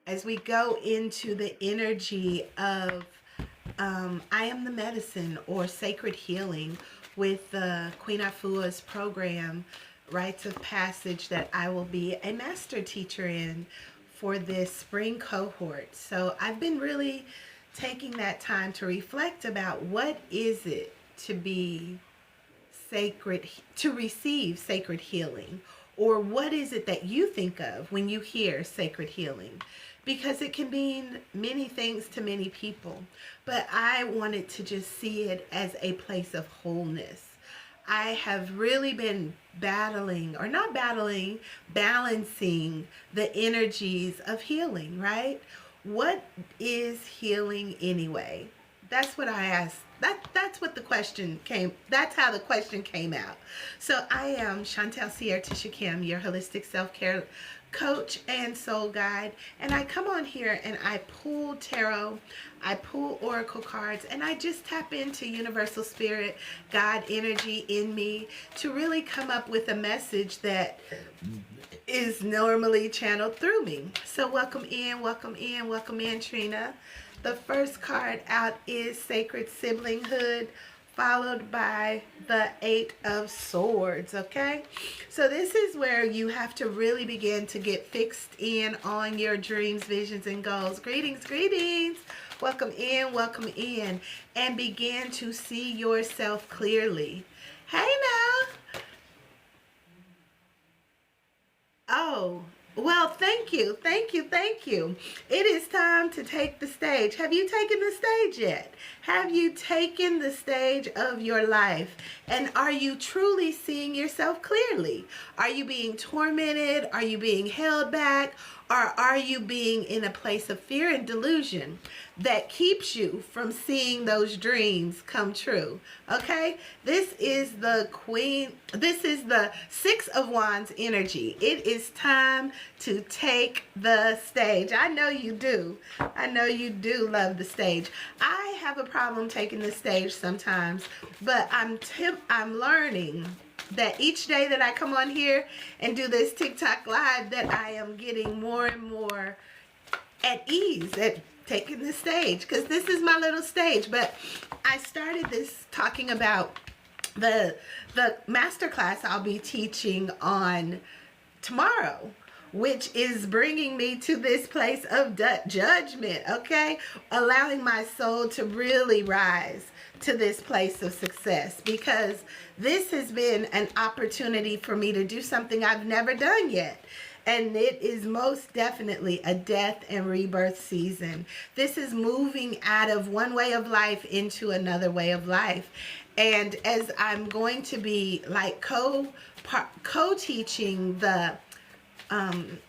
as we go into the energy of I Am the Medicine or Sacred Healing with the Queen Afua's program, Rites of Passage, that I will be a master teacher in for this spring cohort. So I've been really taking that time to reflect about what is it to be sacred, to receive sacred healing, or what is it that you think of when you hear sacred healing, because it can mean many things to many people, but I wanted to just see it as a place of wholeness. I have really been battling, or not battling, balancing the energies of healing, right? What is healing anyway? That's what I asked. That's what the question came. That's how the question came out. So I am Chantel Sierra Tisha Kim, your holistic self-care coach and soul guide, and I come on here and I pull tarot, I pull oracle cards, and I just tap into universal spirit, God energy in me to really come up with a message that is normally channeled through me. So welcome in, welcome in, welcome in, Trina. The first card out is Sacred Siblinghood, followed by the Eight of Swords, okay? So this is where you have to really begin to get fixed in on your dreams, visions, and goals. Greetings, greetings. Welcome in, and begin to see yourself clearly. Hey now. Oh, well, thank you, thank you, thank you. It is time to take the stage. Have you taken the stage yet? Have you taken the stage of your life? And are you truly seeing yourself clearly? Are you being tormented? Are you being held back? Or are you being in a place of fear and delusion that keeps you from seeing those dreams come true? Okay, this is the Queen, this is the Six of Wands energy. It is time to take the stage. I know you do. I know you do love the stage. I have a problem taking the stage sometimes, but I'm learning that each day that I come on here and do this TikTok live, that I am getting more and more at ease at taking the stage, because this is my little stage. But I started this talking about the masterclass I'll be teaching on tomorrow, which is bringing me to this place of judgment, okay? Allowing my soul to really rise to this place of success, because this has been an opportunity for me to do something I've never done yet. And it is most definitely a death and rebirth season. This is moving out of one way of life into another way of life. And as I'm going to be like co-teaching the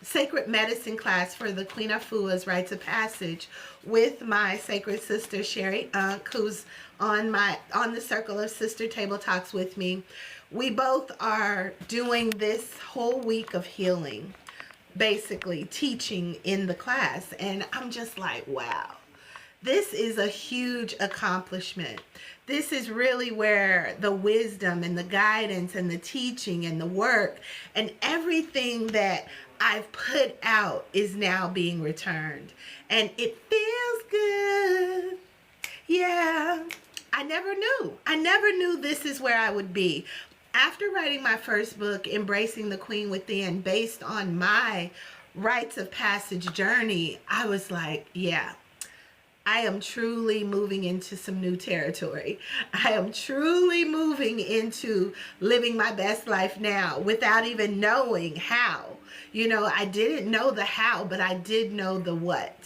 sacred medicine class for the Queen Afua's Rites of Passage with my sacred sister Sherry Unk, who's on the Circle of Sister Table Talks with me. We both are doing this whole week of healing, basically teaching in the class, and I'm just like, wow, this is a huge accomplishment. This is really where the wisdom and the guidance and the teaching and the work and everything that I've put out is now being returned. And it feels good. Yeah. I never knew. I never knew this is where I would be. After writing my first book, Embracing the Queen Within, based on my rites of passage journey, I was like, yeah, I am truly moving into some new territory. I am truly moving into living my best life now without even knowing how. You know, I didn't know the how, but I did know the what.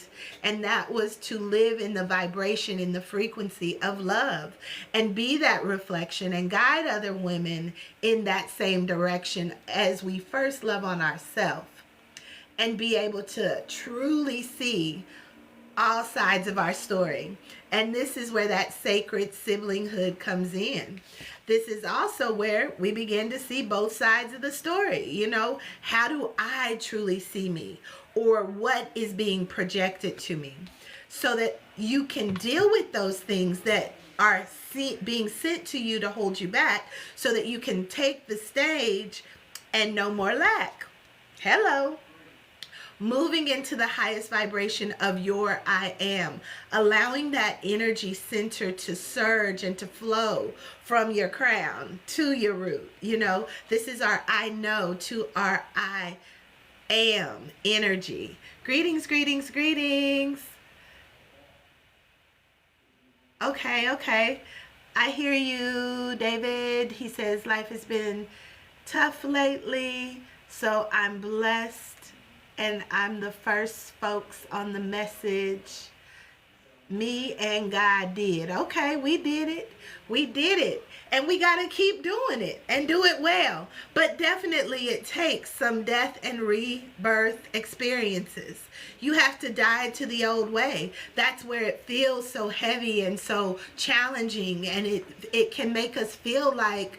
And that was to live in the vibration, in the frequency of love, and be that reflection and guide other women in that same direction as we first love on ourselves, and be able to truly see all sides of our story. And this is where that sacred siblinghood comes in. This is also where we begin to see both sides of the story. You know, how do I truly see me? Or what is being projected to me? So that you can deal with those things that are being sent to you to hold you back, so that you can take the stage and no more lack. Hello. moving into the highest vibration of your I am, allowing that energy center to surge and to flow from your crown to your root. This is our I know to our I am energy. Greetings, greetings, greetings. Okay. I hear you, David. He says life has been tough lately, so I'm blessed and I'm the first folks on the message. Me and God did. Okay, we did it. And we got to keep doing it and do it well. But definitely it takes some death and rebirth experiences. You have to die to the old way. That's where it feels so heavy and so challenging, and it can make us feel like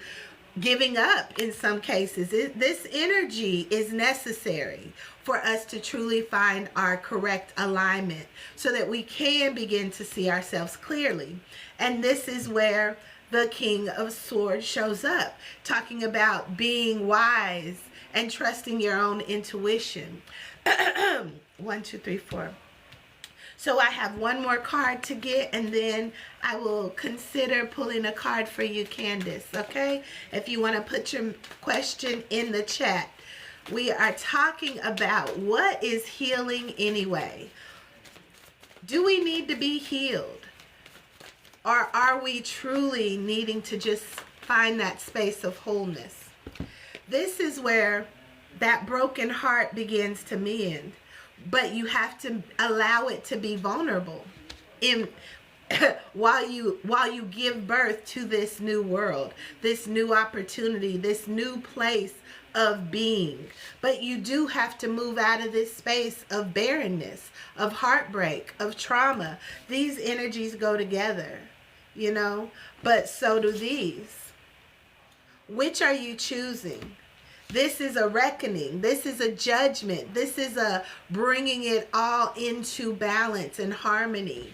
giving up in some cases. This energy is necessary for us to truly find our correct alignment so that we can begin to see ourselves clearly. And this is where the King of Swords shows up, talking about being wise and trusting your own intuition. 1, 2, 3, 4. So I have one more card to get, and then I will consider pulling a card for you, Candace, okay? If you want to put your question in the chat. We are talking about what is healing anyway. Do we need to be healed? Or are we truly needing to just find that space of wholeness? This is where that broken heart begins to mend. But you have to allow it to be vulnerable while you give birth to this new world, this new opportunity, this new place of being. But you do have to move out of this space of barrenness, of heartbreak, of trauma. These energies go together, but so do these. Which are you choosing? This is a reckoning. This is a judgment. This is a bringing it all into balance and harmony,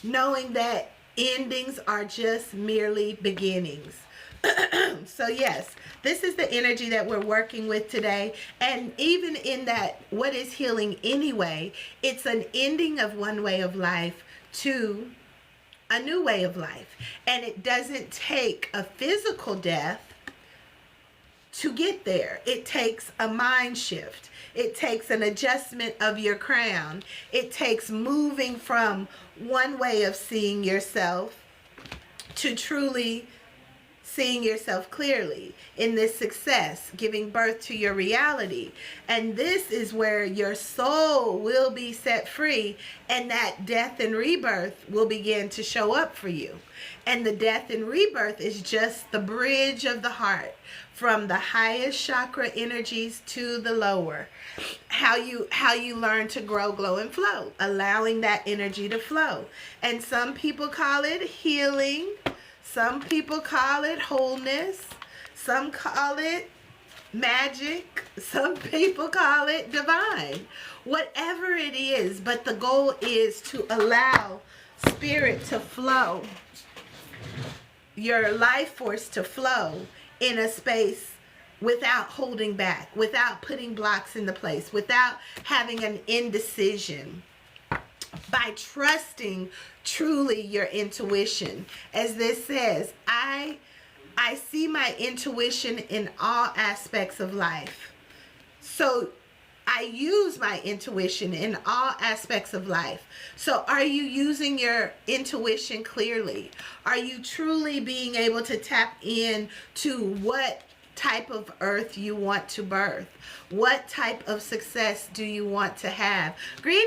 knowing that endings are just merely beginnings. So yes, this is the energy that we're working with today. And even in that, what is healing anyway, it's an ending of one way of life to a new way of life. And it doesn't take a physical death to get there. It takes a mind shift. It takes an adjustment of your crown. It takes moving from one way of seeing yourself to truly seeing yourself clearly in this success, giving birth to your reality. And this is where your soul will be set free, and that death and rebirth will begin to show up for you. And the death and rebirth is just the bridge of the heart from the highest chakra energies to the lower. How you learn to grow, glow, and flow, allowing that energy to flow. And some people call it healing. Some people call it wholeness. Some call it magic. Some people call it divine. Whatever it is, but the goal is to allow spirit to flow, your life force to flow in a space without holding back, without putting blocks into place, without having an indecision. By trusting truly your intuition. As this says, I see my intuition in all aspects of life. So I use my intuition in all aspects of life. So are you using your intuition clearly? Are you truly being able to tap in to what type of earth you want to birth? What type of success do you want to have? Greetings.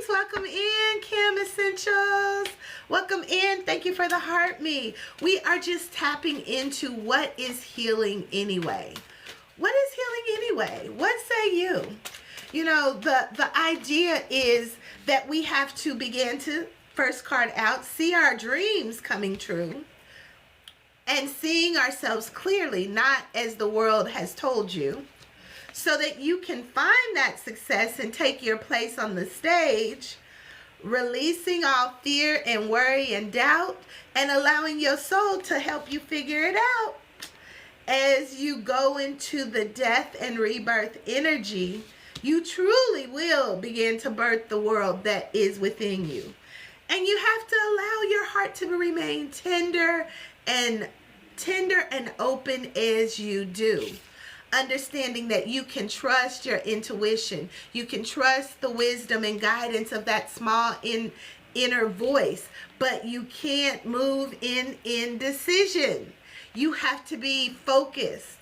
Welcome in, Kim Essentials. Welcome in. Thank you for the heart me. We are just tapping into what is healing anyway. What is healing anyway? What say you? The idea is that we have to begin to, first card out, see our dreams coming true. And seeing ourselves clearly, not as the world has told you, so that you can find that success and take your place on the stage, releasing all fear and worry and doubt, and allowing your soul to help you figure it out. As you go into the death and rebirth energy, you truly will begin to birth the world that is within you. And you have to allow your heart to remain and tender and open as you do. Understanding that you can trust your intuition. You can trust the wisdom and guidance of that small inner voice. But you can't move in indecision. You have to be focused.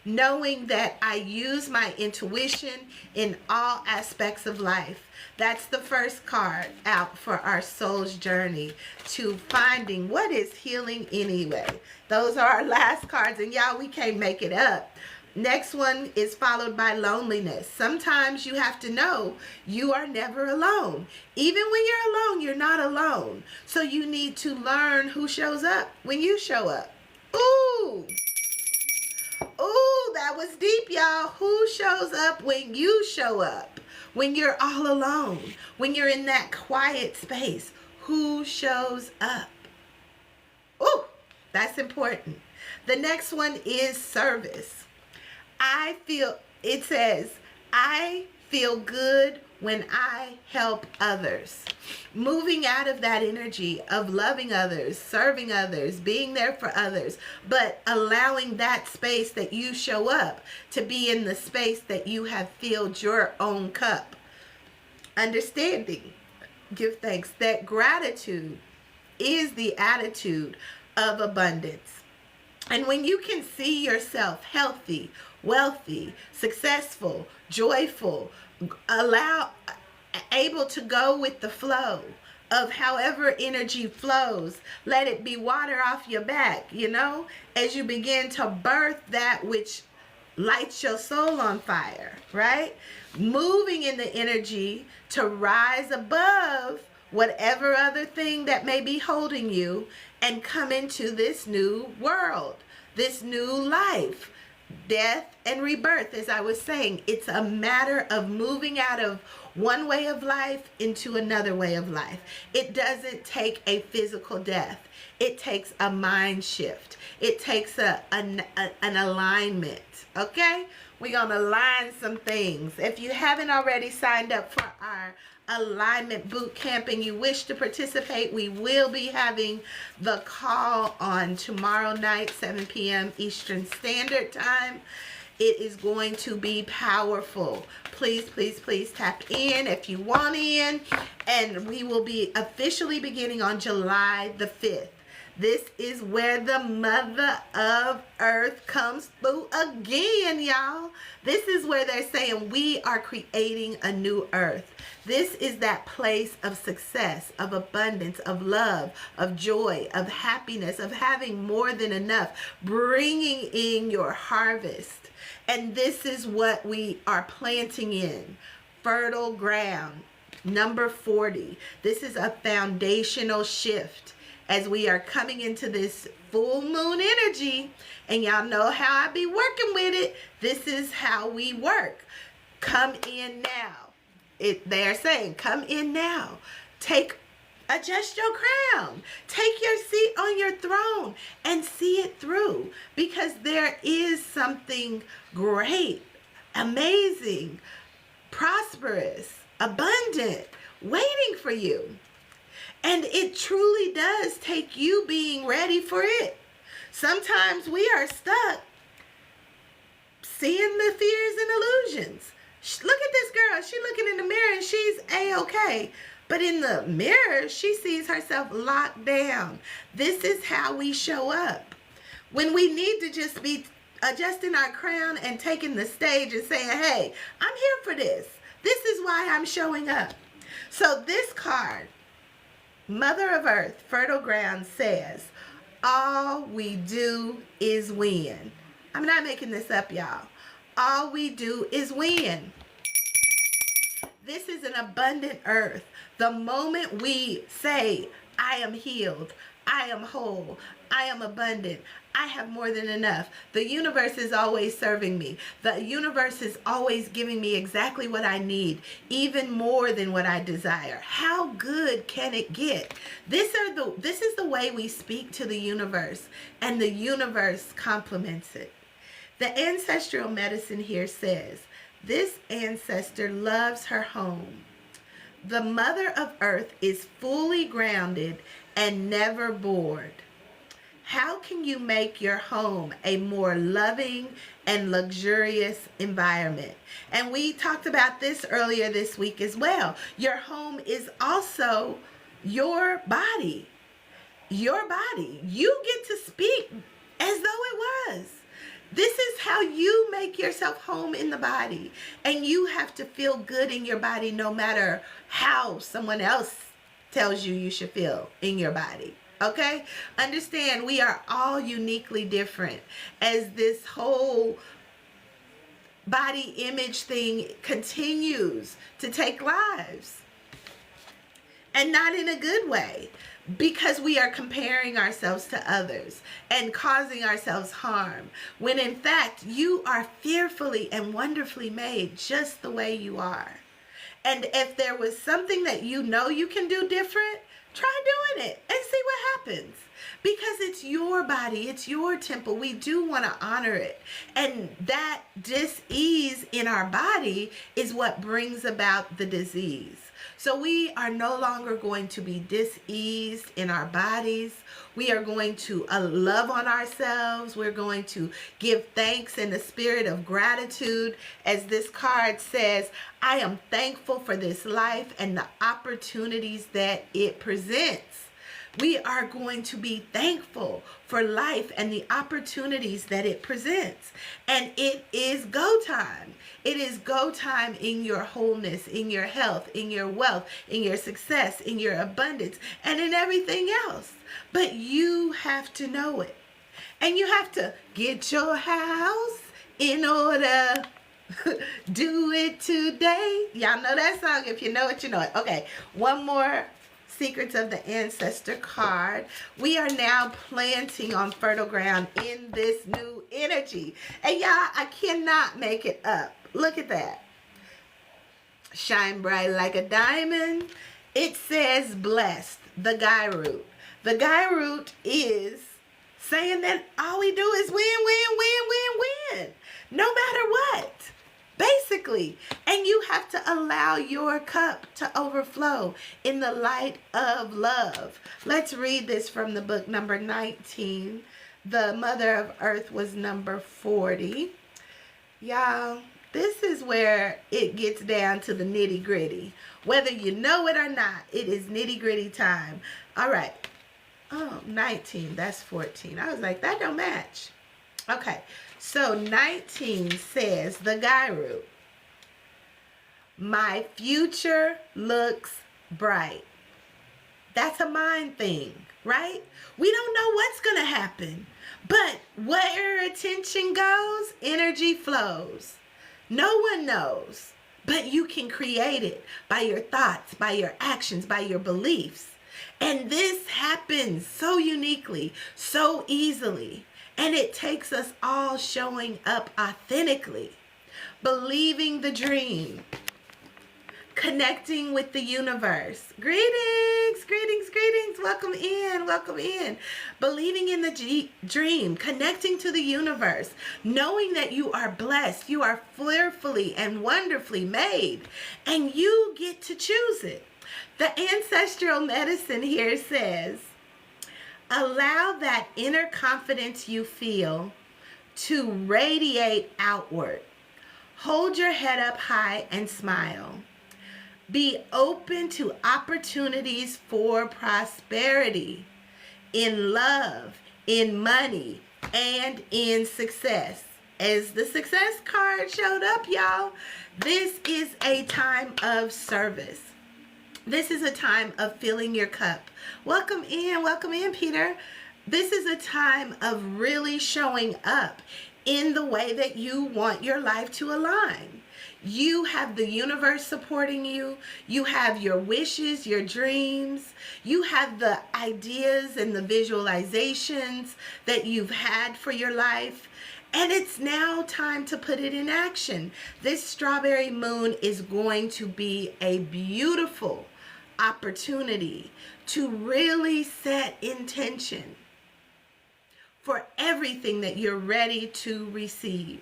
Knowing that I use my intuition in all aspects of life. That's the first card out for our soul's journey to finding what is healing anyway. Those are our last cards, and y'all, we can't make it up. Next one is followed by loneliness. Sometimes you have to know you are never alone. Even when you're alone, you're not alone. So you need to learn who shows up when you show up. Ooh. Ooh, that was deep, y'all. Who shows up when you show up? When you're all alone? When you're in that quiet space? Who shows up? Ooh, that's important. The next one is service. It says, I feel good when I help others. Moving out of that energy of loving others, serving others, being there for others, but allowing that space that you show up to be in the space that you have filled your own cup. Understanding, give thanks, that gratitude is the attitude of abundance. And when you can see yourself healthy, wealthy, successful, joyful, able to go with the flow of however energy flows, let it be water off your back, as you begin to birth that which lights your soul on fire, right? Moving in the energy to rise above whatever other thing that may be holding you and come into this new world, this new life. Death and rebirth, as I was saying, it's a matter of moving out of one way of life into another way of life. It doesn't take a physical death. It takes a mind shift. It takes an alignment, okay? We're going to align some things. If you haven't already signed up for our alignment boot camp and you wish to participate, we will be having the call on tomorrow night, 7 p.m. Eastern Standard Time. It is going to be powerful. Please, please, please tap in if you want in. And we will be officially beginning on July the 5th. This is where the Mother of Earth comes through again, y'all. This is where they're saying we are creating a new earth. This is that place of success, of abundance, of love, of joy, of happiness, of having more than enough, bringing in your harvest. And this is what we are planting in. Fertile ground. Number 40. This is a foundational shift. As we are coming into this full moon energy, and y'all know how I be working with it, this is how we work. Come in now. They are saying, come in now. Adjust your crown. Take your seat on your throne and see it through, because there is something great, amazing, prosperous, abundant, waiting for you. And it truly does take you being ready for it. Sometimes we are stuck seeing the fears and illusions. Look at this girl. She's looking in the mirror and she's A-okay. But in the mirror, she sees herself locked down. This is how we show up. When we need to just be adjusting our crown and taking the stage and saying, hey, I'm here for this. This is why I'm showing up. So this card, Mother of Earth, fertile ground, says, all we do is win. I'm not making this up, y'all. All we do is win. This is an abundant earth. The moment we say, I am healed, I am whole, I am abundant, I have more than enough. The universe is always serving me. The universe is always giving me exactly what I need, even more than what I desire. How good can it get? This is the way we speak to the universe, and the universe compliments it. The ancestral medicine here says This ancestor loves her home. The Mother of Earth is fully grounded and never bored. How can you make your home a more loving and luxurious environment? And we talked about this earlier this week as well. Your home is also your body. Your body. You get to speak as though it was. This is how you make yourself home in the body. And you have to feel good in your body no matter how someone else tells you you should feel in your body. Okay? Understand, we are all uniquely different as this whole body image thing continues to take lives. And not in a good way, because we are comparing ourselves to others and causing ourselves harm, when in fact you are fearfully and wonderfully made just the way you are. And if there was something that you know you can do different, try doing it and see what happens. Because it's your body, it's your temple. We do want to honor it. And that dis-ease in our body is what brings about the disease. So we are no longer going to be dis-eased in our bodies. We are going to love on ourselves. We're going to give thanks in the spirit of gratitude. As this card says, I am thankful for this life and the opportunities that it presents. We are going to be thankful for life and the opportunities that it presents. And it is go time. It is go time in your wholeness, in your health, in your wealth, in your success, in your abundance, and in everything else. But you have to know it. And you have to get your house in order. Do it today. Y'all know that song. If you know it, you know it. Okay, one more Secrets of the Ancestor card. We are now planting on fertile ground in this new energy. And y'all, I cannot make it up. Look at that. Shine bright like a diamond. It says blessed, the guy root. The guy root is saying that all we do is win, win, win, win, win. No matter what. Basically, and you have to allow your cup to overflow in the light of love. Let's read this from the book number 19. The Mother of Earth was number 40. Y'all, this is where it gets down to the nitty gritty. Whether you know it or not, it is nitty gritty time. All right. Oh, 19, that's 14. I was like, that don't match. Okay. So 19 says, the guy root. My future looks bright. That's a mind thing, right? We don't know what's going to happen. But where attention goes, energy flows. No one knows, but you can create it by your thoughts, by your actions, by your beliefs. And this happens so uniquely, so easily. And it takes us all showing up authentically, believing the dream, connecting with the universe. Greetings, greetings, greetings. Welcome in, welcome in. Believing in the dream, connecting to the universe, knowing that you are blessed, you are fearfully and wonderfully made, and you get to choose it. The ancestral medicine here says, allow that inner confidence you feel to radiate outward. Hold your head up high and smile. Be open to opportunities for prosperity in love, in money, and in success. As the success card showed up, y'all, this is a time of service. This is a time of filling your cup. Welcome in, Peter. This is a time of really showing up in the way that you want your life to align. You have the universe supporting you. You have your wishes, your dreams. You have the ideas and the visualizations that you've had for your life. And it's now time to put it in action. This strawberry moon is going to be a beautiful opportunity to really set intention for everything that you're ready to receive.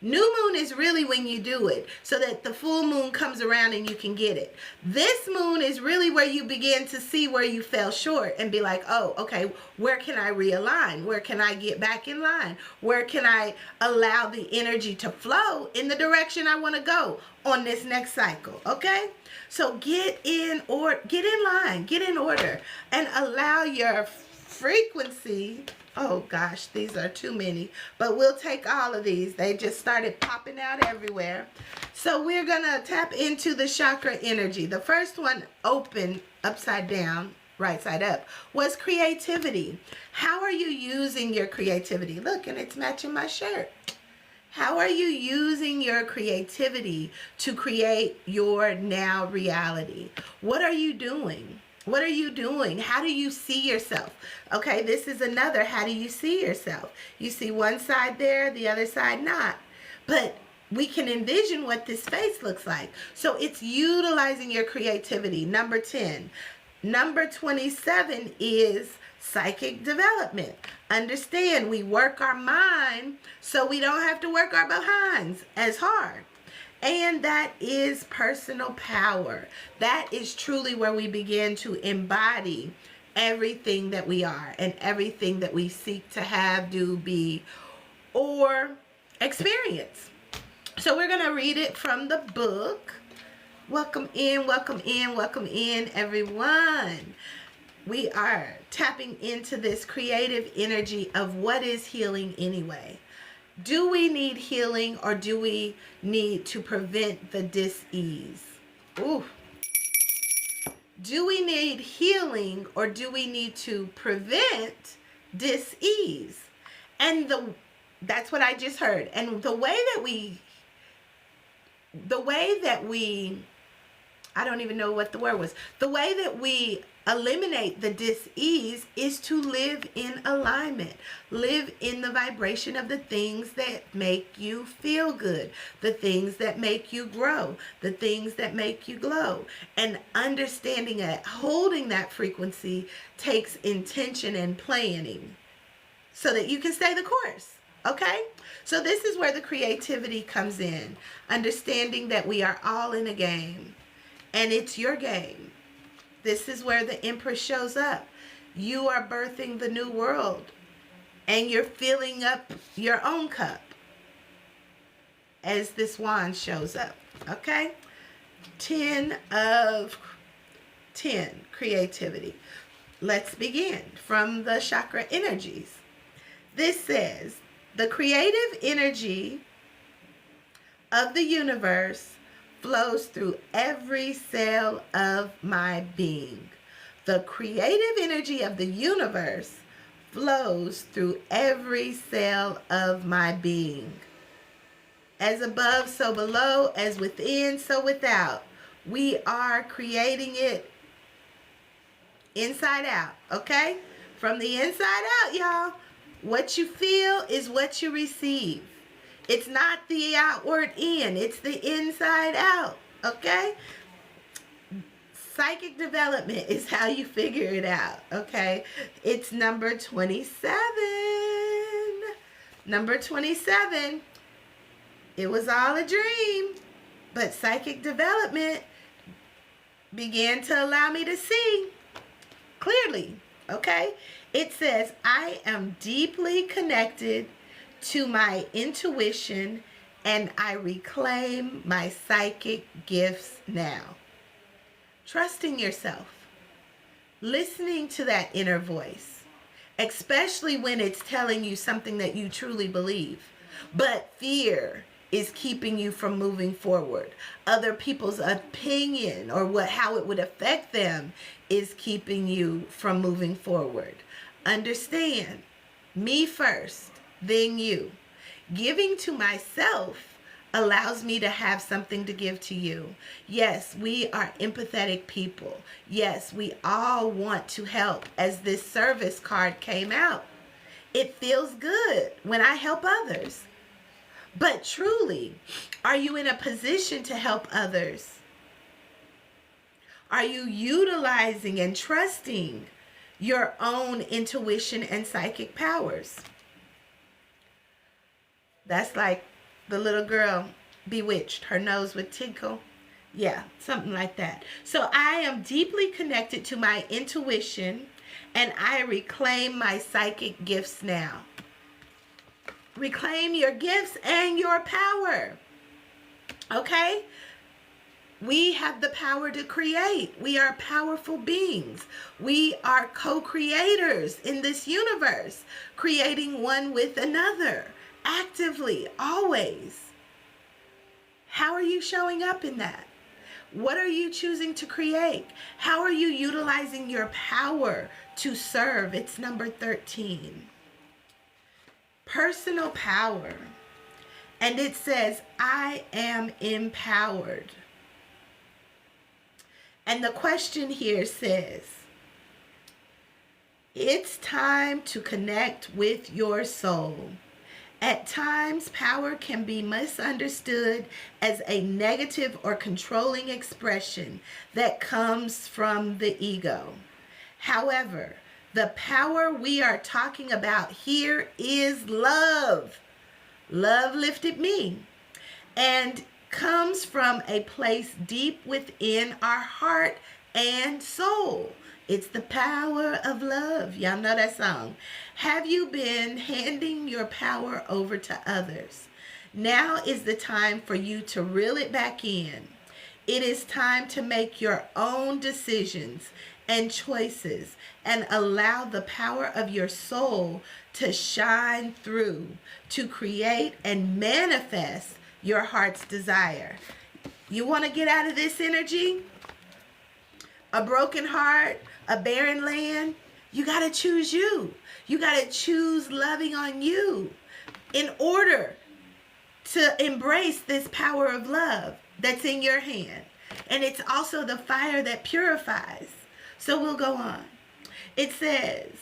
New moon is really when you do it, so that the full moon comes around and you can get it. This moon is really where you begin to see where you fell short and be like, oh, okay, where can I realign? Where can I get back in line? Where can I allow the energy to flow in the direction I want to go on this next cycle? Okay? So get in line, get in order, and allow your frequency. Oh gosh, these are too many, but we'll take all of these. They just started popping out everywhere. So we're gonna tap into the chakra energy. The first one, open upside down, right side up, was creativity. How are you using your creativity? Look, and it's matching my shirt. How are you using your creativity to create your now reality? What are you doing? What are you doing? How do you see yourself? Okay, this is another, how do you see yourself? You see one side there, the other side not. But we can envision what this face looks like. So it's utilizing your creativity. Number 10. Number 27 is psychic development. Understand, we work our mind so we don't have to work our behinds as hard. And that is personal power. That is truly where we begin to embody everything that we are and everything that we seek to have, do, be, or experience. So we're going to read it from the book. Welcome in, welcome in, welcome in, everyone. We are tapping into this creative energy of what is healing anyway. Do we need healing, or do we need to prevent the dis-ease? Ooh. Do we need healing, or do we need to prevent dis-ease? And that's what I just heard. And the way that we, I don't even know what the word was. The way that we eliminate the dis-ease is to live in alignment. Live in the vibration of the things that make you feel good, the things that make you grow, the things that make you glow. And understanding that holding that frequency takes intention and planning so that you can stay the course. Okay? So this is where the creativity comes in. Understanding that we are all in a game, and it's your game. This is where the Empress shows up. You are birthing the new world, and you're filling up your own cup as this wand shows up. Okay? 10 of 10, creativity. Let's begin from the chakra energies. This says, the creative energy of the universe flows through every cell of my being. The creative energy of the universe flows through every cell of my being. As above, so below, as within, so without. We are creating it inside out, okay? From the inside out, y'all. What you feel is what you receive. It's not the outward in, it's the inside out, okay? Psychic development is how you figure it out, okay? It's number 27. Number 27. It was all a dream, but psychic development began to allow me to see clearly, okay? It says, I am deeply connected to my intuition, and I reclaim my psychic gifts now. Trusting yourself, listening to that inner voice, especially when it's telling you something that you truly believe, but fear is keeping you from moving forward. Other people's opinion or how it would affect them is keeping you from moving forward. Understand, me first, then you. Giving to myself allows me to have something to give to you. Yes, we are empathetic people. Yes, we all want to help. As this service card came out, it feels good when I help others. But truly, are you in a position to help others? Are you utilizing and trusting your own intuition and psychic powers? That's like the little girl Bewitched, her nose would tinkle. Yeah, something like that. So I am deeply connected to my intuition, and I reclaim my psychic gifts now. Reclaim your gifts and your power. Okay? We have the power to create. We are powerful beings. We are co-creators in this universe, creating one with another, actively, always. How are you showing up in that? What are you choosing to create? How are you utilizing your power to serve? It's number 13. Personal power. And it says, I am empowered. And the question here says, it's time to connect with your soul. At times, power can be misunderstood as a negative or controlling expression that comes from the ego. However, the power we are talking about here is love. Love lifted me, and comes from a place deep within our heart and soul. It's the power of love. Y'all know that song. Have you been handing your power over to others? Now is the time for you to reel it back in. It is time to make your own decisions and choices and allow the power of your soul to shine through, to create and manifest your heart's desire. You want to get out of this energy? A broken heart, a barren land? You got to choose you. You got to choose loving on you in order to embrace this power of love that's in your hand. And it's also the fire that purifies. So we'll go on. It says,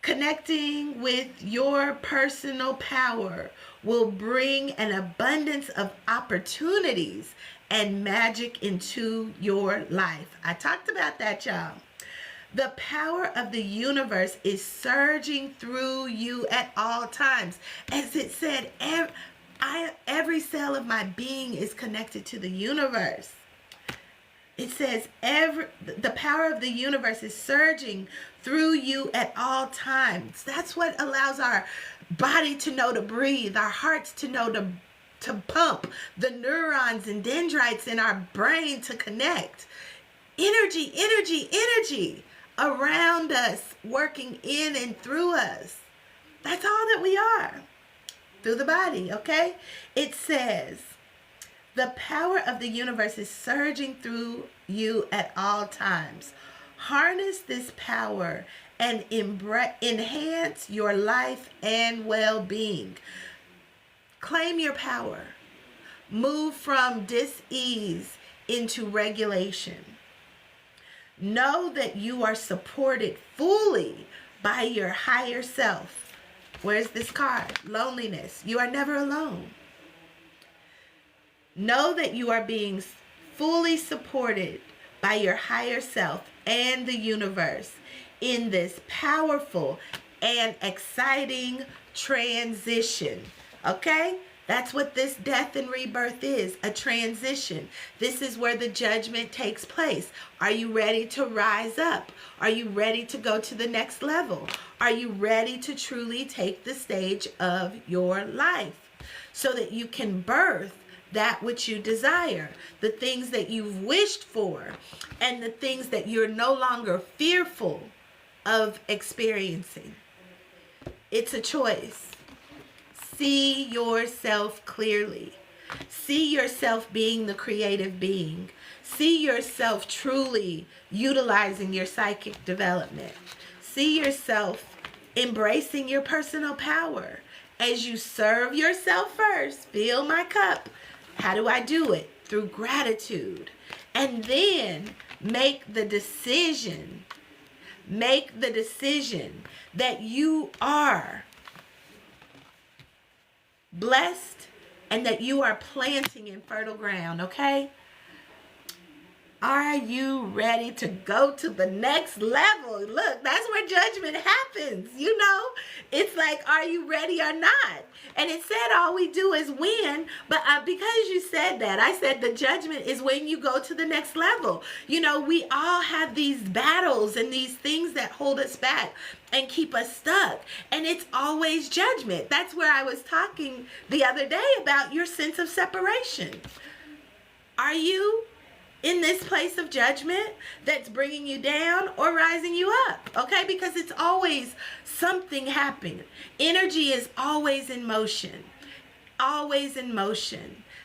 connecting with your personal power will bring an abundance of opportunities and magic into your life. I talked about that, y'all. The power of the universe is surging through you at all times. As it said, every cell of my being is connected to the universe. It says the power of the universe is surging through you at all times. That's what allows our body to know to breathe, our hearts to know to pump, the neurons and dendrites in our brain to connect. Energy, energy, energy around us, working in and through us. That's all that we are through the body, okay? It says, the power of the universe is surging through you at all times. Harness this power and enhance your life and well-being. Claim your power. Move from dis-ease into regulation. Know that you are supported fully by your higher self. Where's this card? Loneliness. You are never alone. Know that you are being fully supported by your higher self and the universe in this powerful and exciting transition. Okay? That's what this death and rebirth is, a transition. This is where the judgment takes place. Are you ready to rise up? Are you ready to go to the next level? Are you ready to truly take the stage of your life so that you can birth that which you desire, the things that you've wished for, and the things that you're no longer fearful of experiencing? It's a choice. See yourself clearly. See yourself being the creative being. See yourself truly utilizing your psychic development. See yourself embracing your personal power. As you serve yourself first, fill my cup. How do I do it? Through gratitude. And then make the decision. Make the decision that you are blessed and that you are planting in fertile ground, okay? Are you ready to go to the next level? Look, that's where judgment happens. You know, it's like, are you ready or not? And it said all we do is win. But because you said that, I said the judgment is when you go to the next level. You know, we all have these battles and these things that hold us back and keep us stuck. And it's always judgment. That's where I was talking the other day about your sense of separation. Are you in this place of judgment that's bringing you down or rising you up? Okay, because it's always something happening. Energy is always in motion,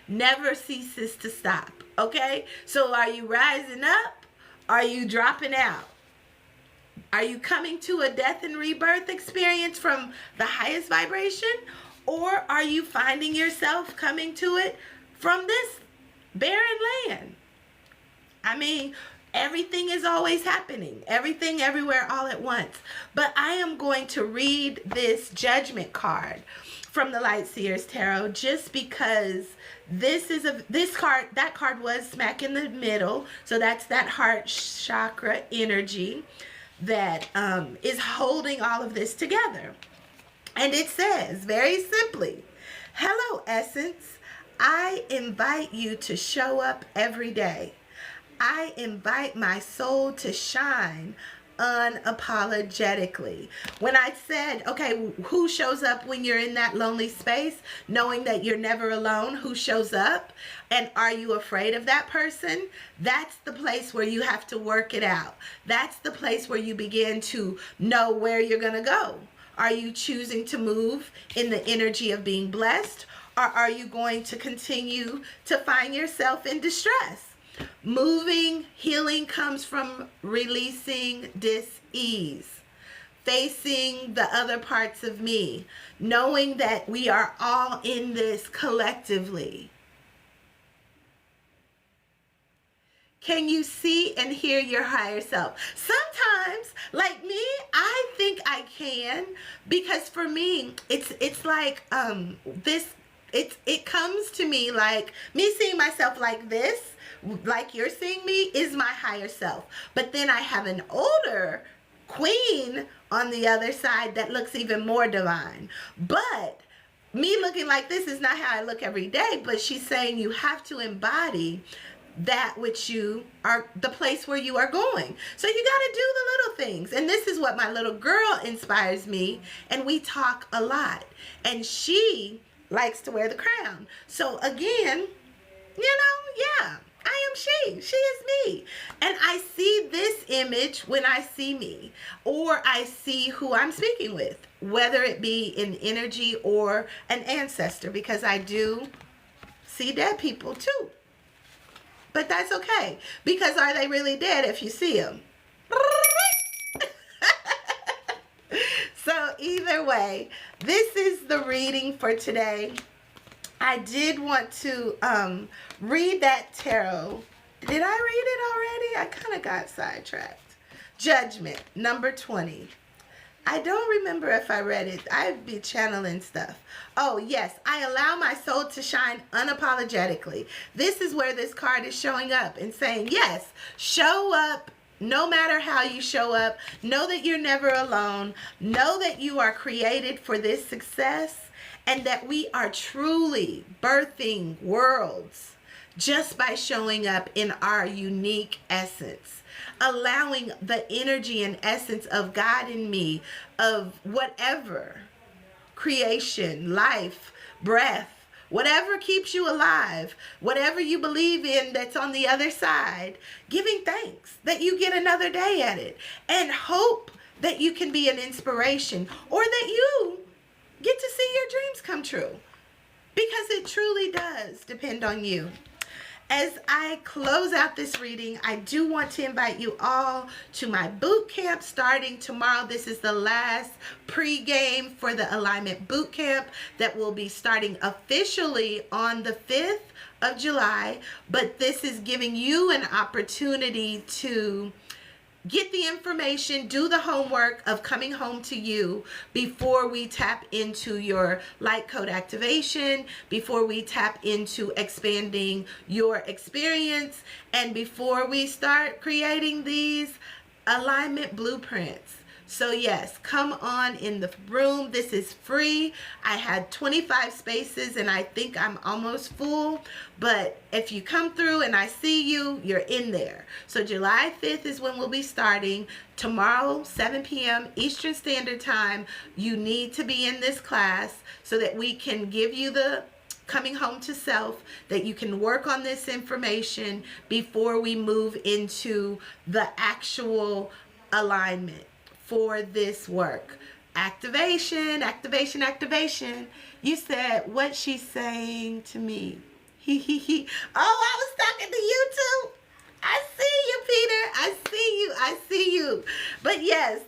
never ceases to stop. Okay, so are you rising up? Are you dropping out? Are you coming to a death and rebirth experience from the highest vibration, or are you finding yourself coming to it from this barren land? I mean, everything is always happening. Everything, everywhere, all at once. But I am going to read this judgment card from the Light Seers Tarot just because that card was smack in the middle. So that's that heart chakra energy that is holding all of this together. And it says very simply, hello, Essence. I invite you to show up every day. I invite my soul to shine unapologetically. When I said, okay, who shows up when you're in that lonely space, knowing that you're never alone? Who shows up? And are you afraid of that person? That's the place where you have to work it out. That's the place where you begin to know where you're going to go. Are you choosing to move in the energy of being blessed? Or are you going to continue to find yourself in distress? Moving, healing comes from releasing dis-ease, facing the other parts of me, knowing that we are all in this collectively. Can you see and hear your higher self? Sometimes, like me, I think I can, because for me, it's like it comes to me like me seeing myself like this, like you're seeing me, is my higher self. But then I have an older queen on the other side that looks even more divine. But me looking like this is not how I look every day, but she's saying you have to embody that which you are, the place where you are going. So you got to do the little things. And this is what my little girl inspires me. And we talk a lot. And she likes to wear the crown. So again, yeah, I am she. She is me. And I see this image when I see me, or I see who I'm speaking with, whether it be in energy or an ancestor, because I do see dead people too. But that's okay, because are they really dead if you see them? So either way, this is the reading for today. I did want to read that tarot. Did I read it already? I kind of got sidetracked. Judgment, number 20. I don't remember if I read it. I'd be channeling stuff. Oh, yes. I allow my soul to shine unapologetically. This is where this card is showing up and saying, yes, show up. No matter how you show up, know that you're never alone. Know that you are created for this success, and that we are truly birthing worlds just by showing up in our unique essence. Allowing the energy and essence of God in me, of whatever, creation, life, breath, whatever keeps you alive, whatever you believe in that's on the other side, giving thanks that you get another day at it, and hope that you can be an inspiration, or that you get to see your dreams come true, because it truly does depend on you. As I close out this reading, I do want to invite you all to my boot camp starting tomorrow. This is the last pre-game for the Alignment Boot Camp that will be starting officially on the 5th of July. But this is giving you an opportunity to get the information, do the homework of coming home to you before we tap into your light code activation, before we tap into expanding your experience, and before we start creating these alignment blueprints. So yes, come on in the room. This is free. I had 25 spaces and I think I'm almost full. But if you come through and I see you, you're in there. So July 5th is when we'll be starting. Tomorrow, 7 p.m. Eastern Standard Time. You need to be in this class so that we can give you the coming home to self, that you can work on this information before we move into the actual alignment for this work. Activation, activation, activation. You said what she's saying to me. Oh, I was talking to you too. I see you, Peter. I see you. I see you. But yes,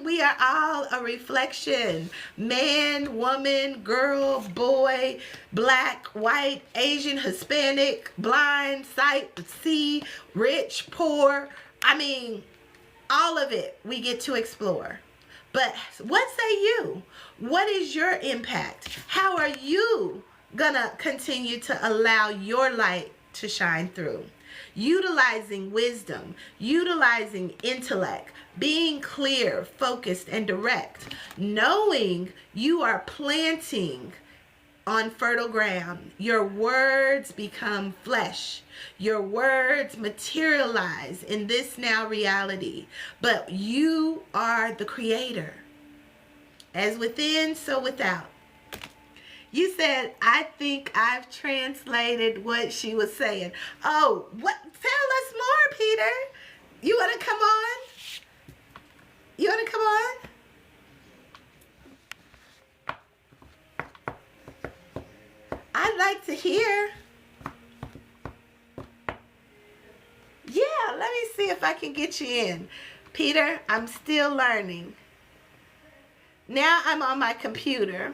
we are all a reflection. Man, woman, girl, boy, black, white, Asian, Hispanic, blind, sight, see, rich, poor. All of it we get to explore. But what say you? What is your impact? How are you gonna continue to allow your light to shine through? Utilizing wisdom, utilizing intellect, being clear, focused, and direct, knowing you are planting on fertile ground. Your words become flesh. Your words materialize in this now reality. But you are the creator. As within, so without. You said, I think I've translated what she was saying. Oh, what? Tell us more, Peter. You want to come on? You want to come on? I'd like to hear. Yeah, let me see if I can get you in. Peter, I'm still learning. Now I'm on my computer.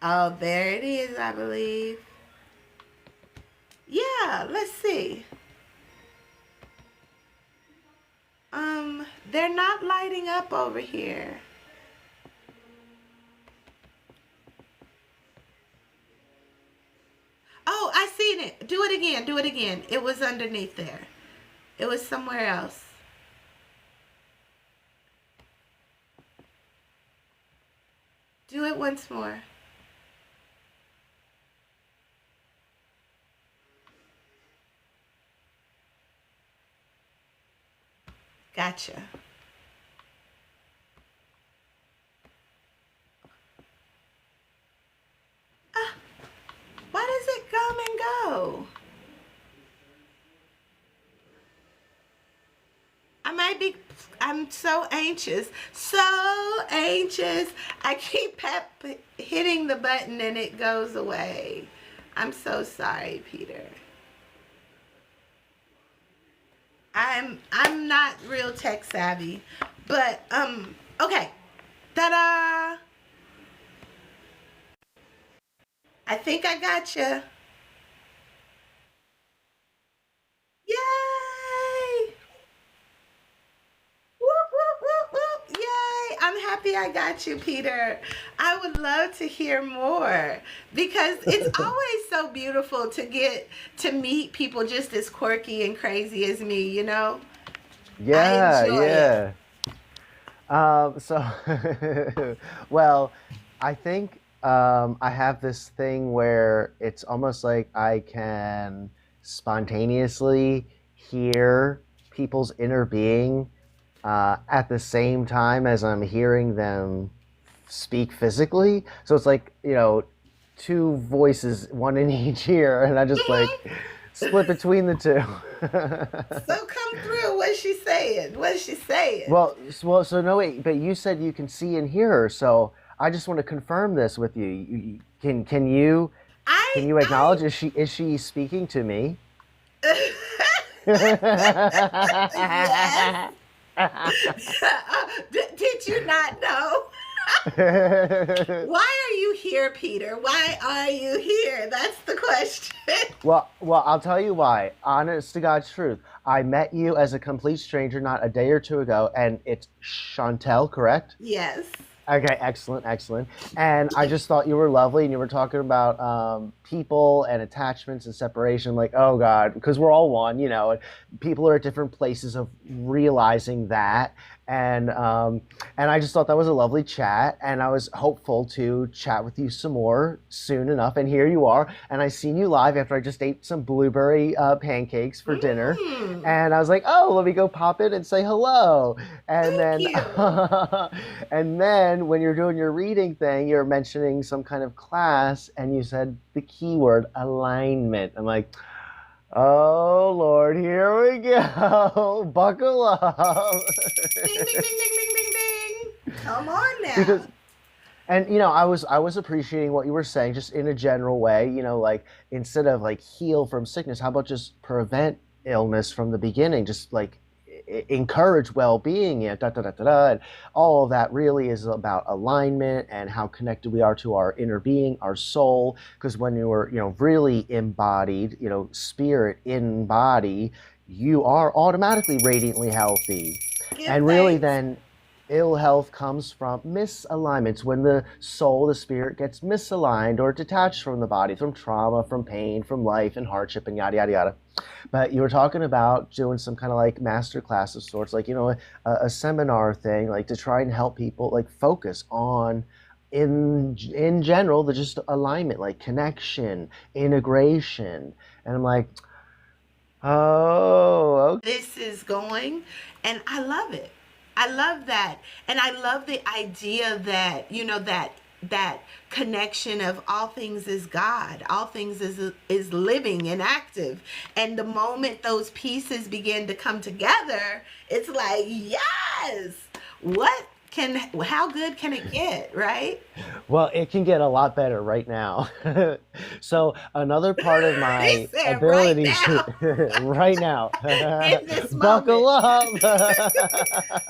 Oh, there it is, I believe. Yeah, let's see. They're not lighting up over here. Oh, I seen it. Do it again. Do it again. It was underneath there. It was somewhere else. Do it once more. Gotcha. Why does it come and go? I'm so anxious. So anxious. I keep hitting the button and it goes away. I'm so sorry, Peter. I'm not real tech savvy. But okay. Ta-da! I think I got you. Yay! Whoop, whoop, whoop, whoop. Yay! I'm happy I got you, Peter. I would love to hear more because it's always so beautiful to get to meet people just as quirky and crazy as me, you know? I Yeah, enjoy it. yeah. So, well, I think I have this thing where it's almost like I can spontaneously hear people's inner being at the same time as I'm hearing them speak physically. So it's like, two voices, one in each ear, and I just like Mhm. split between the two. So come through. What's she saying? What's she saying? So no, wait, but you said you can see and hear her, so I just want to confirm this with you. Can you I acknowledge, is she speaking to me? Yes. Did you not know? Why are you here, Peter? Why are you here? That's the question. Well, I'll tell you why. Honest to God's truth, I met you as a complete stranger not a day or two ago, and it's Chantel, correct? Yes. Okay, excellent, excellent. And I just thought you were lovely, and you were talking about people and attachments and separation. Like, oh God, because we're all one, you know. And people are at different places of realizing that, and I just thought that was a lovely chat, and I was hopeful to chat with you some more soon enough. And here you are, and I seen you live after I just ate some blueberry pancakes for dinner, Mm, and I was like, oh, let me go pop in and say hello, and thank then you. and then when you're doing your reading thing, you're mentioning some kind of class, and you said the keyword alignment. I'm like, oh Lord, here we go. Buckle up. Ding, ding, ding, ding, ding, ding, ding. Come on Because now. and I was appreciating what you were saying just in a general way, like instead of like heal from sickness, how about just prevent illness from the beginning, just like encourage well-being, da da da da da. And all of that really is about alignment and how connected we are to our inner being, our soul, because when you are, really embodied, spirit in body, you are automatically radiantly healthy. Give And really thanks. then ill health comes from misalignments when the soul, the spirit gets misaligned or detached from the body, from trauma, from pain, from life and hardship and yada yada yada. But you were talking about doing some kind of like master class of sorts, like a seminar thing, like to try and help people like focus on in general the just alignment, like connection, integration. And I'm like, oh, This is going, and I love it. I love that. And I love the idea that, that connection of all things is God. All things is living and active. And the moment those pieces begin to come together, it's like, yes. How good can it get, right? well, it can get a lot better right now. So another part of He my said right abilities now, right now, in this buckle moment. up.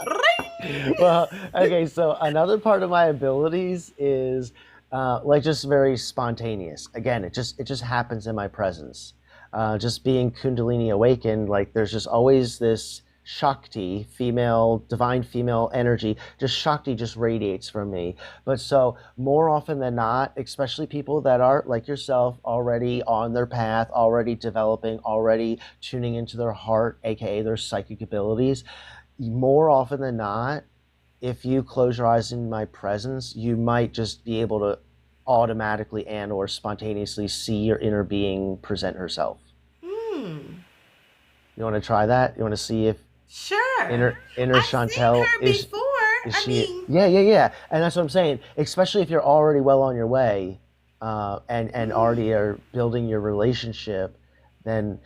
Ring. Well, okay, so another part of my abilities is like just very spontaneous. Again, it just happens in my presence. Just being Kundalini awakened, like there's just always this Shakti, female, divine female energy, just Shakti just radiates from me. But so more often than not, especially people that are like yourself, already on their path, already developing, already tuning into their heart, aka their psychic abilities, more often than not, if you close your eyes in my presence, you might just be able to automatically and or spontaneously see your inner being present herself. Hmm. You want to try that? You want to see if Sure. inner I've seen Chantel her before. is I she? mean, Yeah, yeah, yeah. And that's what I'm saying. Especially if you're already well on your way, and already mm, are building your relationship, then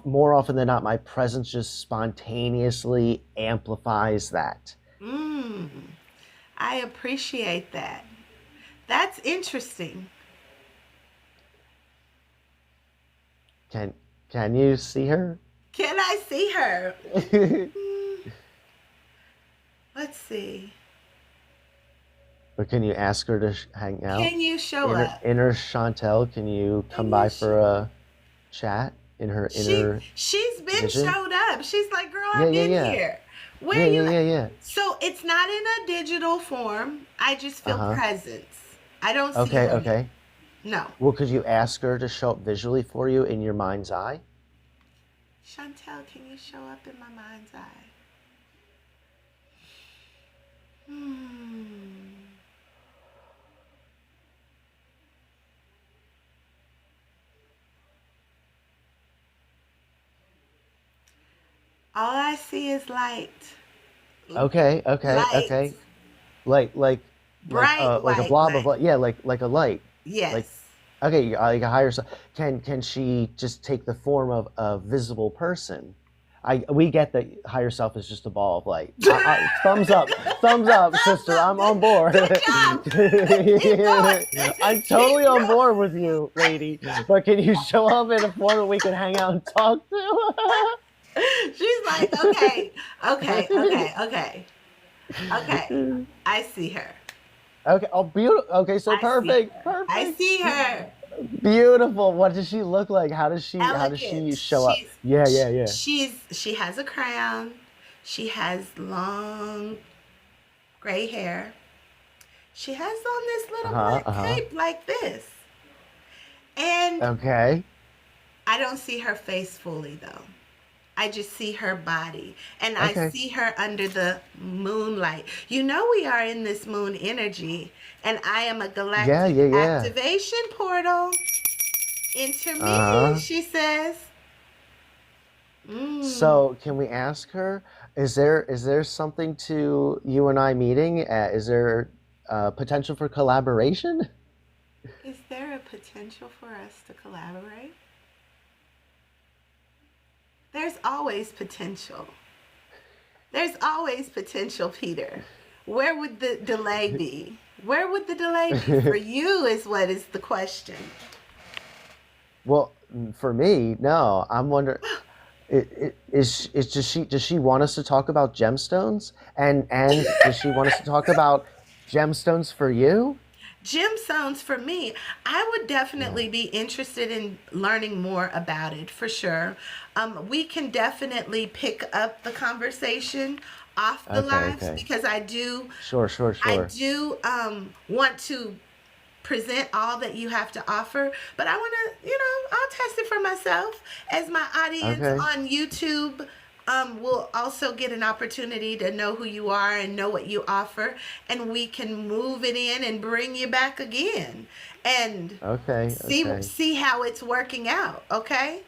more often than not, my presence just spontaneously amplifies that. mm, I appreciate that. That's interesting. Can can you see her? Can I see her? Mm, let's see. Or can you ask her to hang out? Can you show up? Inner Chantel, can you Can come you by show? for a chat in her inner She's been vision? showed up. She's like, girl, Yeah, I've yeah, been yeah. here. Where Yeah, you yeah, at? yeah, yeah. So it's not in a digital form. I just feel Uh-huh. presence. I don't see Okay, her though. okay. No. Well, could you ask her to show up visually for you in your mind's eye? Chantel, can you show up in my mind's eye? Hmm. All I see is light. Okay, okay, Light. okay. Like Bright like a white blob of light. light. Yeah, like a light. Like Yes. okay, like a higher self. Can she just take the form of a visible person? We get that higher self is just a ball of light. Thumbs up, Thumbs sister. up. I'm Good, on board. good job. Keep going. I'm totally Keep on going. board with you, lady. But can you show up in a form that we can hang out and talk She's like, okay, okay, to? okay, okay, okay. I see her. Okay. Oh, beautiful. Okay, so I see perfect. her. I Perfect. see her. Beautiful. What does she look like? How does Elegant. she show up? Yeah, yeah, yeah. She has a crown. She has long gray hair. She has on this little Uh-huh. black Uh-huh. cape like this. And Okay. I don't see her face fully though. I just see her body and I Okay. see her under the moonlight. You know, we are in this moon energy, and I am a Yeah, galactic yeah, yeah. activation portal. Enter me, Uh-huh. she says. Mm. So, can we ask her, is there something to you and I meeting? Is there potential for collaboration? Is there a potential for us to collaborate? There's always potential. There's always potential, Peter. Where would the delay be? Where would the delay be for you is what is the question. Well, for me, no. I'm wondering, does she want us to talk about gemstones? And does she want us to talk about gemstones for you? Gemstones for me, I would Yeah. definitely be interested in learning more about it for sure. We can definitely pick up the conversation off the Okay, lives okay. because Sure, sure, I sure. do want to present all that you have to offer, but I want to, I'll test it for myself as my audience Okay. on YouTube will also get an opportunity to know who you are and know what you offer, and we can move it in and bring you back again and Okay, okay. see how it's working out, okay?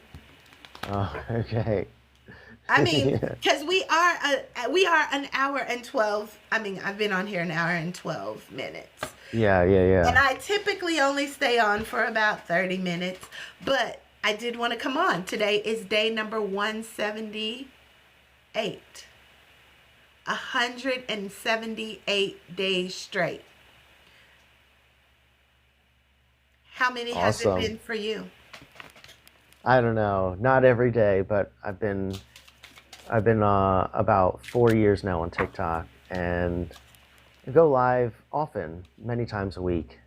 Oh, okay. I mean, Yeah. because we are an hour and 12. I mean, I've been on here an hour and 12 minutes. Yeah, yeah, And yeah. I typically only stay on for about 30 minutes, but I did want to come on. Today is day number 178. 178 days straight. How many has it Awesome. been for you? I don't know, not every day, but I've been about 4 years now on TikTok, and I go live often, many times a week,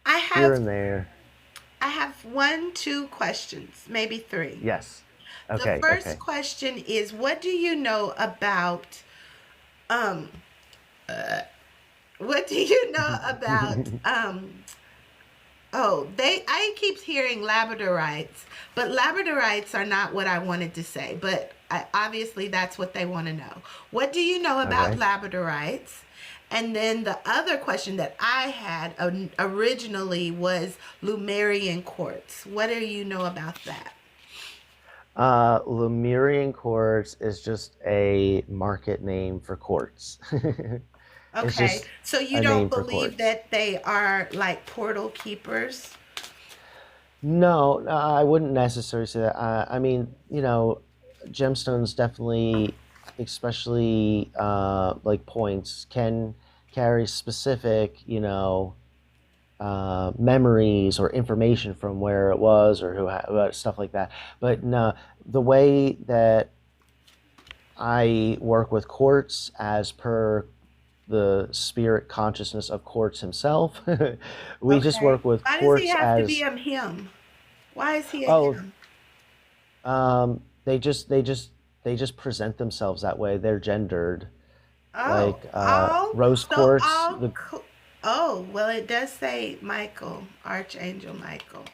I here have and there. I have one, two questions, maybe three. Yes. The Okay, first okay. question is, what do you know about um what do you know about oh, I keep hearing labradorites, but labradorites are not what I wanted to say, but obviously that's what they want to know. What do you know about Okay. labradorites? And then the other question that I had originally was Lumerian quartz. What do you know about that? Lemurian quartz is just a market name for quartz. It's Okay, just so you a don't name for believe quartz. that they are like portal keepers? No, no, I wouldn't necessarily say that. I mean, gemstones definitely, especially like points, can carry specific, memories or information from where it was or stuff like that. But no, the way that I work with quartz as per the spirit consciousness of quartz himself, we just Okay. work with Why does he quartz have to be as, a him? Why is he a oh, him? they just present themselves that way. They're gendered. Oh, Like all rose so quartz. all. Oh, well, it does say Michael, Archangel Michael.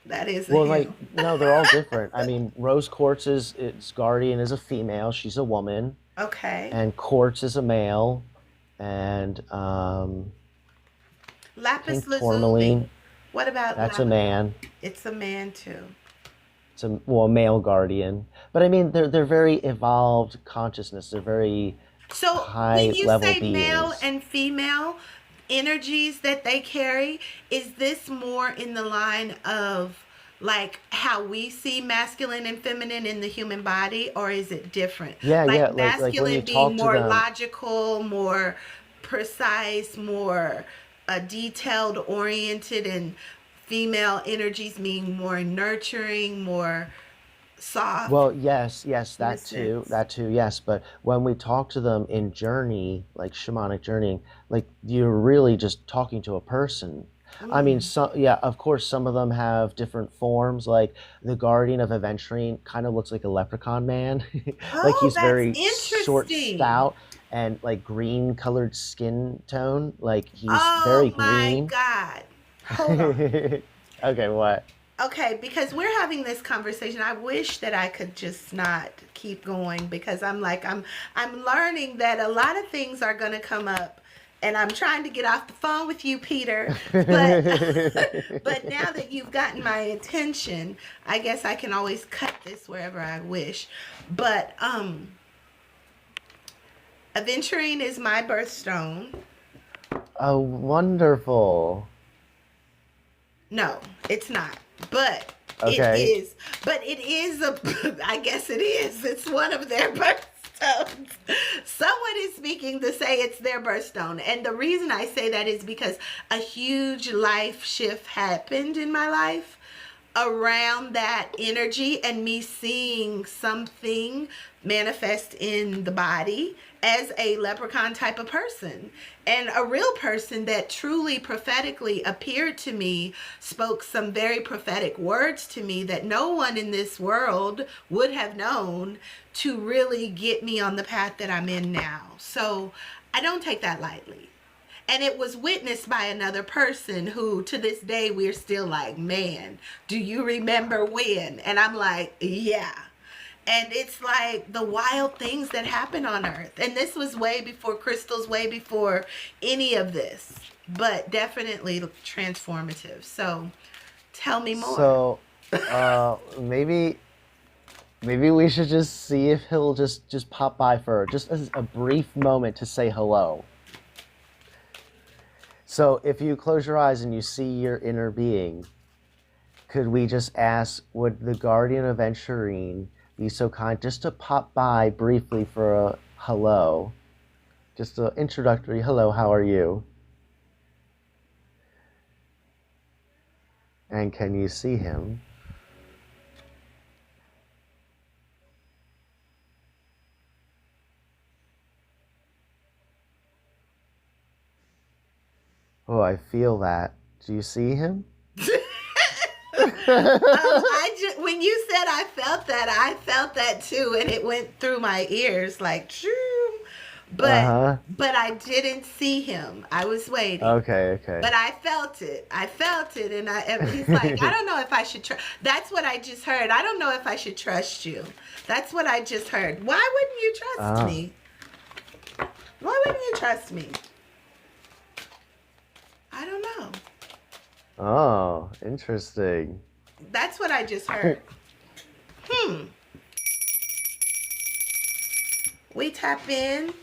That is a Well, like him. no, they're all different. I mean, rose quartz is its guardian is a female. She's a woman, Okay. and quartz is a male, and Lapis pink lazuli. tourmaline, What about that's a lapis? man. It's a man too. It's a male guardian. But I mean, they're very evolved consciousness. They're very So high when you level say male beings. and female energies that they carry, is this more in the line of like how we see masculine and feminine in the human body, or is it different? Yeah, Like yeah. Like when you masculine being talk to more them, logical, more precise, more detailed oriented, and female energies being more nurturing, more soft, Well, yes, in a that sense. too, yes. But when we talk to them in journey, like shamanic journeying, like you're really just talking to a person. I mean, Mm. yeah, of course, some of them have different forms. Like the Guardian of Aventurine kind of looks like a leprechaun man. Like Oh, he's that's very short, interesting. stout, and like green colored skin tone. Like he's very Oh my green. God. Hold on. Okay, what? Okay, because we're having this conversation. I wish that I could just not keep going because I'm learning that a lot of things are going to come up, and I'm trying to get off the phone with you, Peter, but but now that you've gotten my attention, I guess I can always cut this wherever I wish. But aventurine is my birthstone. Oh, wonderful. No, it's not. But it Okay. is. But it is a. I guess it is. It's one of their birthstones. Someone is speaking to say it's their birthstone, and the reason I say that is because a huge life shift happened in my life around that energy and me seeing something manifest in the body as a leprechaun type of person, and a real person that truly prophetically appeared to me, spoke some very prophetic words to me that no one in this world would have known to really get me on the path that I'm in now. So I don't take that lightly, and it was witnessed by another person who to this day we're still like, man, do you remember when? And I'm like, yeah. And it's like the wild things that happen on earth, and this was way before crystals, way before any of this, but definitely transformative. So tell me more. So, maybe we should just see if he'll just pop by for just a brief moment to say hello. So, if you close your eyes and you see your inner being, could we just ask, would the Guardian of Venturine be so kind just to pop by briefly for a hello? Just an introductory hello, how are you? And can you see him? Oh, I feel that. Do you see him? I just when you said I felt that too, and it went through my ears like, shoo. but Uh-huh. but I didn't see him. I was waiting, Okay, okay. but I felt it. I felt it, and he's like, I don't know if I should trust. That's what I just heard. I don't know if I should trust you. That's what I just heard. Why wouldn't you trust Oh. me? Why wouldn't you trust me? I don't know. Oh, interesting. That's what I just heard. Hmm. We tap in.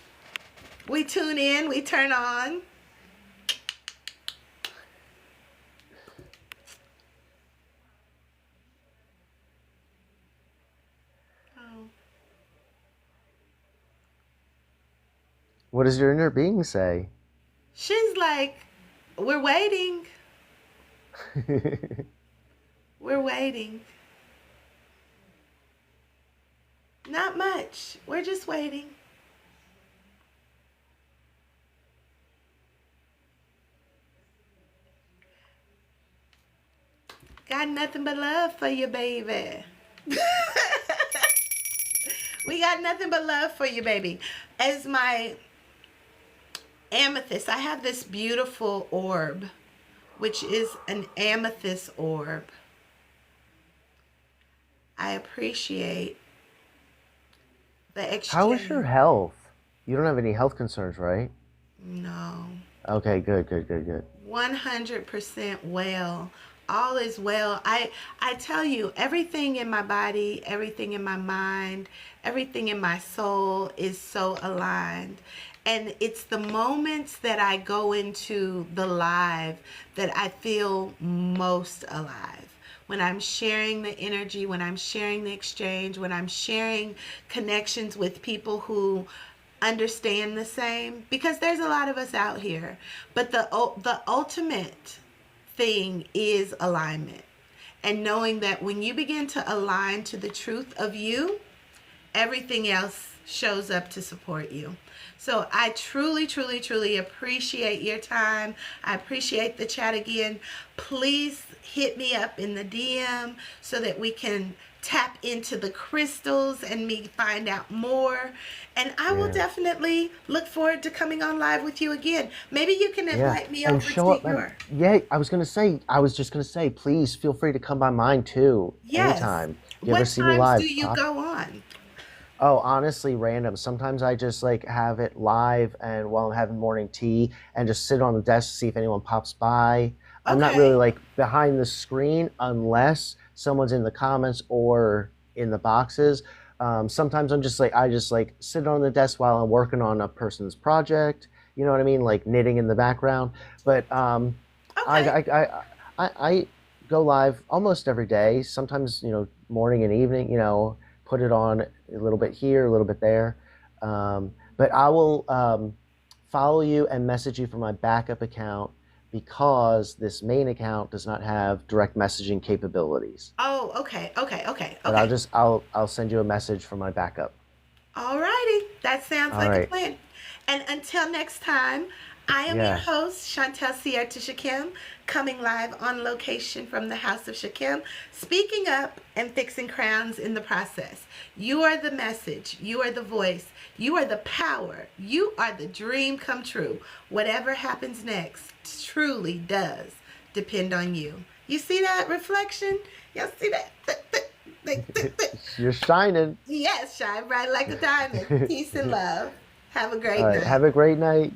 We tune in. We turn on. Oh. What does your inner being say? She's like, we're waiting. We're waiting. Not much. We're just waiting. Got nothing but love for you, baby. We got nothing but love for you, baby. As my amethyst, I have this beautiful orb, which is an amethyst orb. I appreciate the How is your exchange. health? You don't have any health concerns, right? No. Okay, good, good, good, good. 100% well. All is well. I tell you, everything in my body, everything in my mind, everything in my soul is so aligned. And it's the moments that I go into the live that I feel most alive. When I'm sharing the energy, when I'm sharing the exchange, when I'm sharing connections with people who understand the same, because there's a lot of us out here, but the ultimate thing is alignment. and knowing that when you begin to align to the truth of you, everything else shows up to support you. So I truly, truly, truly appreciate your time. I appreciate the chat again. Please hit me up in the DM so that we can tap into the crystals and me find out more. And I will Yeah. definitely look forward to coming on live with you again. Maybe you can Yeah, invite me and over show to up. And your... yeah, I was just gonna say, please feel free to come by mine too, Yes. anytime. If you ever What see me times do live, you pop. go on? Oh, honestly, random. Sometimes I just like have it live and while I'm having morning tea and just sit on the desk to see if anyone pops by. I'm not really Okay. like behind the screen unless someone's in the comments or in the boxes. Sometimes I just like sit on the desk while I'm working on a person's project. You know what I mean? Like knitting in the background. But I, Okay. I, I, I go live almost every day. Sometimes, morning and evening, put it on a little bit here, a little bit there. But I will follow you and message you from my backup account because this main account does not have direct messaging capabilities. Oh, okay. Okay. Okay. But Okay. I'll send you a message from my backup. Alrighty, that sounds All like a right. plan. And until next time, I am your Yeah. host, Chantel Sierta Shakim, coming live on location from the House of Shakim, speaking up and fixing crowns in the process. You are the message, you are the voice, you are the power, you are the dream come true. Whatever happens next truly does depend on you. You see that reflection? Y'all see that? You're shining. Yes, shine bright like a diamond. Peace and love. Have a All great right. night. Have a great night.